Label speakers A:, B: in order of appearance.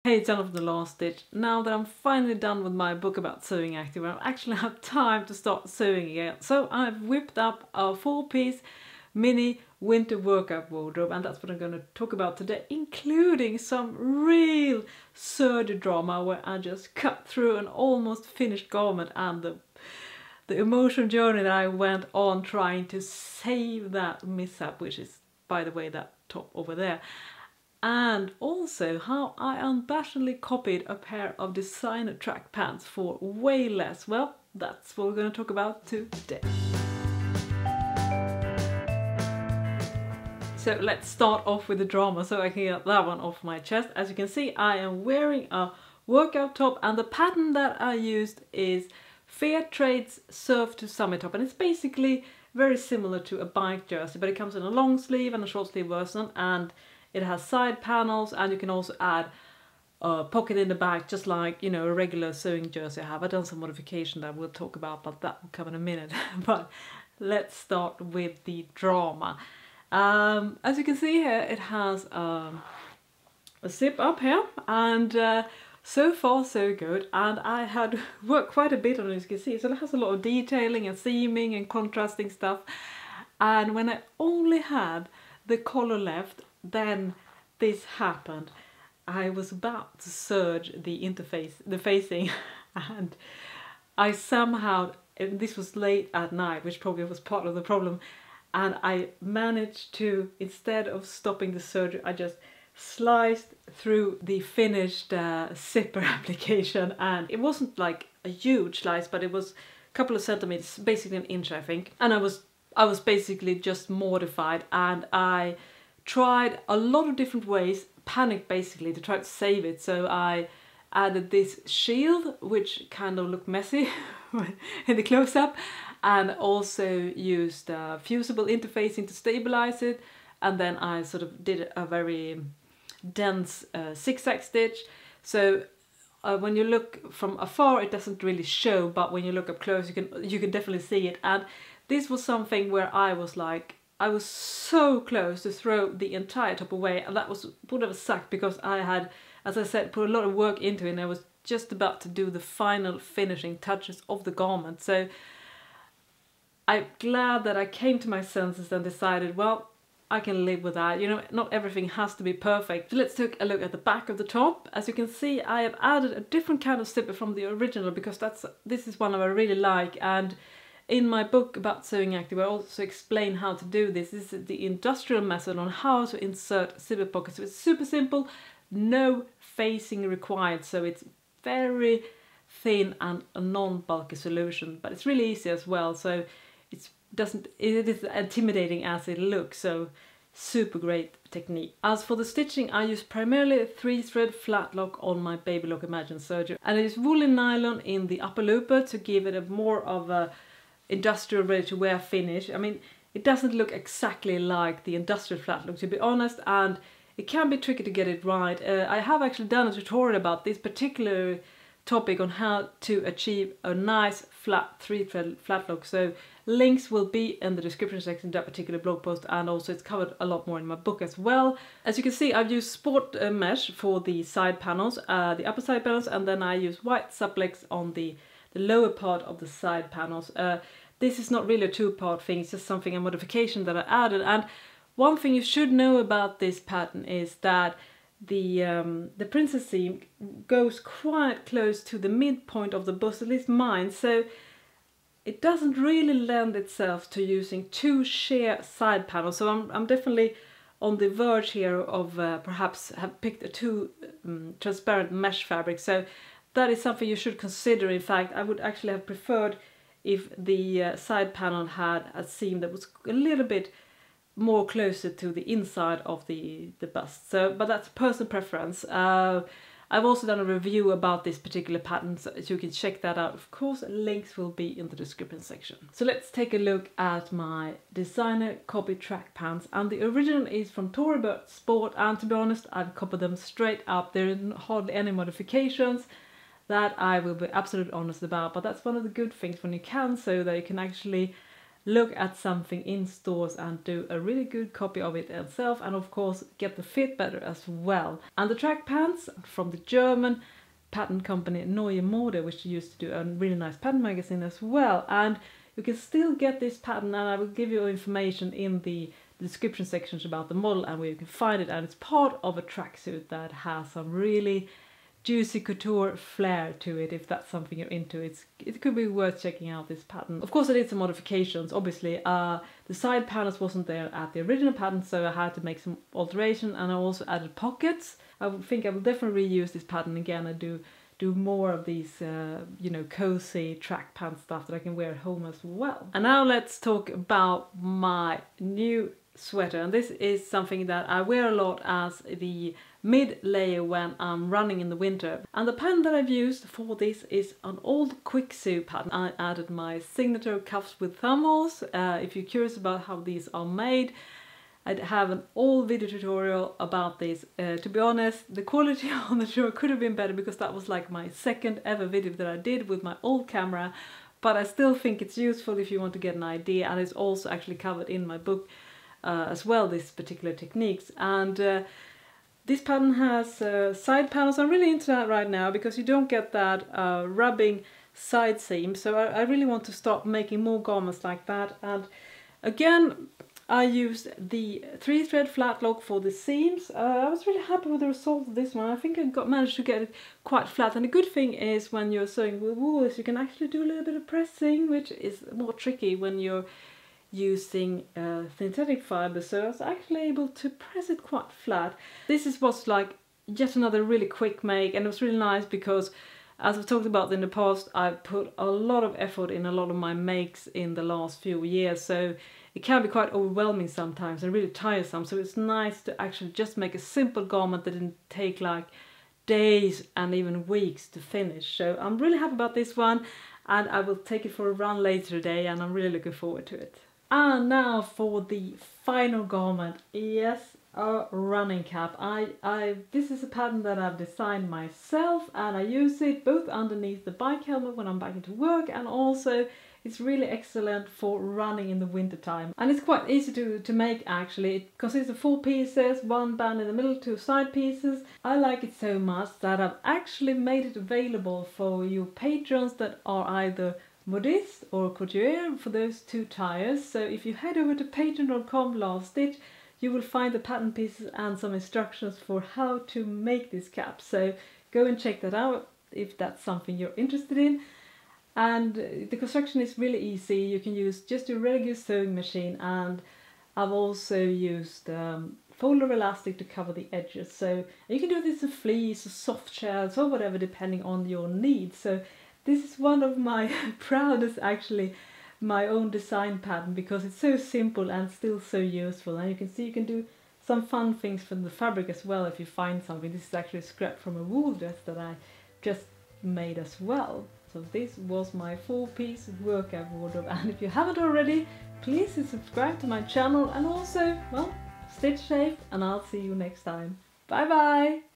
A: Hey, it's Anna from The Last Stitch. Now that I'm finally done with my book about sewing activewear, I actually have time to start sewing again. So I've whipped up a 4-piece mini winter workout wardrobe, and that's what I'm going to talk about today, including some real serger drama where I just cut through an almost finished garment and the emotional journey that I went on trying to save that mishap, which is, by the way, that top over there. And also how I unabashedly copied a pair of designer track pants for way less. Well, that's what we're going to talk about today. So let's start off with the drama so I can get that one off my chest. As you can see, I am wearing a workout top, and the pattern that I used is Fehr Trade's Surf to Summit top, and it's basically very similar to a bike jersey, but it comes in a long sleeve and a short sleeve version, and it has side panels, and you can also add a pocket in the back, just like, you know, a regular sewing jersey I have. I've done some modification that we'll talk about, but that will come in a minute. But let's start with the drama. As you can see here, it has a zip up here, and so far so good. And I had worked quite a bit on it, as you can see. So it has a lot of detailing and seaming and contrasting stuff. And when I only had the collar left, then this happened. I was about to serge the facing, and I somehow, and this was late at night, which probably was part of the problem, and I managed to, instead of stopping the serger, I just sliced through the finished zipper application, and it wasn't like a huge slice, but it was a couple of centimeters, basically an inch I think, and I was basically just mortified, and I tried a lot of different ways, panicked basically, to try to save it. So I added this shield, which kind of looked messy in the close-up, and also used fusible interfacing to stabilize it, and then I sort of did a very dense zigzag stitch. So when you look from afar it doesn't really show, but when you look up close you can definitely see it. And this was something where I was like, I was so close to throw the entire top away, and that would have sucked because I had, as I said, put a lot of work into it, and I was just about to do the final finishing touches of the garment. So I'm glad that I came to my senses and decided, well, I can live with that. You know, not everything has to be perfect. So let's take a look at the back of the top. As you can see, I have added a different kind of zipper from the original because this is one I really like, and in my book about sewing activewear, I also explain how to do this. This is the industrial method on how to insert zipper pockets. So it's super simple, no facing required, so it's very thin and a non-bulky solution, but it's really easy as well. So it is intimidating as it looks, so super great technique. As for the stitching, I use primarily a 3-thread flatlock on my Baby Lock Imagine serger, and I use woolen nylon in the upper looper to give it a more of a industrial ready-to-wear finish. I mean, it doesn't look exactly like the industrial flatlock, to be honest, and it can be tricky to get it right. I have actually done a tutorial about this particular topic on how to achieve a nice flat 3-thread flatlock, so links will be in the description section to that particular blog post, and also it's covered a lot more in my book as well. As you can see, I've used sport mesh for the side panels, the upper side panels, and then I use white supplex on the lower part of the side panels. This is not really a two-part thing, it's just something, a modification that I added. And one thing you should know about this pattern is that the princess seam goes quite close to the midpoint of the bust, at least mine, so it doesn't really lend itself to using two sheer side panels. So I'm definitely on the verge here of perhaps have picked a too transparent mesh fabric. So that is something you should consider. In fact, I would actually have preferred if the side panel had a seam that was a little bit more closer to the inside of the bust. So, but that's personal preference. I've also done a review about this particular pattern, so you can check that out. Of course, links will be in the description section. So let's take a look at my designer copy track pants, and the original is from Tory Burch Sport, and to be honest, I've copied them straight up. There are hardly any modifications. That I will be absolutely honest about, but that's one of the good things when you can sew, that you can actually look at something in stores and do a really good copy of it itself, and of course get the fit better as well. And the track pants from the German pattern company Neue Mode, which used to do a really nice pattern magazine as well. And you can still get this pattern, and I will give you information in the description sections about the model and where you can find it. And it's part of a tracksuit that has some really juicy couture flair to it. If that's something you're into, it could be worth checking out this pattern. Of course I did some modifications. Obviously the side panels wasn't there at the original pattern, so I had to make some alteration, and I also added pockets. I think I will definitely reuse this pattern again and do more of these you know, cozy track pant stuff that I can wear at home as well. And now let's talk about my new sweater, and this is something that I wear a lot as the mid layer when I'm running in the winter. And the pattern that I've used for this is an old Kwik-Sew pattern. I added my signature cuffs with thumbholes. If you're curious about how these are made, I'd have an old video tutorial about this. To be honest, the quality on the show could have been better because that was like my second ever video that I did with my old camera, but I still think it's useful if you want to get an idea, and it's also actually covered in my book as well, this particular techniques. And this pattern has side panels. I'm really into that right now because you don't get that rubbing side seam, so I really want to start making more garments like that. And again, I used the 3-thread flatlock for the seams. I was really happy with the result of this one. I think I managed to get it quite flat, and the good thing is when you're sewing with wool is you can actually do a little bit of pressing, which is more tricky when you're using synthetic fibre, so I was actually able to press it quite flat. This was like yet another really quick make, and it was really nice because, as I've talked about in the past, I've put a lot of effort in a lot of my makes in the last few years, so it can be quite overwhelming sometimes and really tiresome. So it's nice to actually just make a simple garment that didn't take like days and even weeks to finish. So I'm really happy about this one, and I will take it for a run later today, and I'm really looking forward to it. And now for the final garment. Yes, a running cap. This is a pattern that I've designed myself, and I use it both underneath the bike helmet when I'm back into work, and also it's really excellent for running in the winter time. And it's quite easy to make actually. It consists of 4 pieces, 1 band in the middle, 2 side pieces. I like it so much that I've actually made it available for you patrons that are either modiste or couture for those 2 tires. So if you head over to patreon.com/stitch, you will find the pattern pieces and some instructions for how to make this cap. So go and check that out if that's something you're interested in. And the construction is really easy. You can use just a regular sewing machine, and I've also used folder elastic to cover the edges. So you can do this in fleece or soft shells or whatever, depending on your needs. So this is one of my proudest, actually, my own design pattern, because it's so simple and still so useful. And you can see you can do some fun things from the fabric as well if you find something. This is actually a scrap from a wool dress that I just made as well. So this was my 4-piece workout wardrobe, and if you haven't already, please subscribe to my channel, and also, well, stitch safe, and I'll see you next time. Bye bye!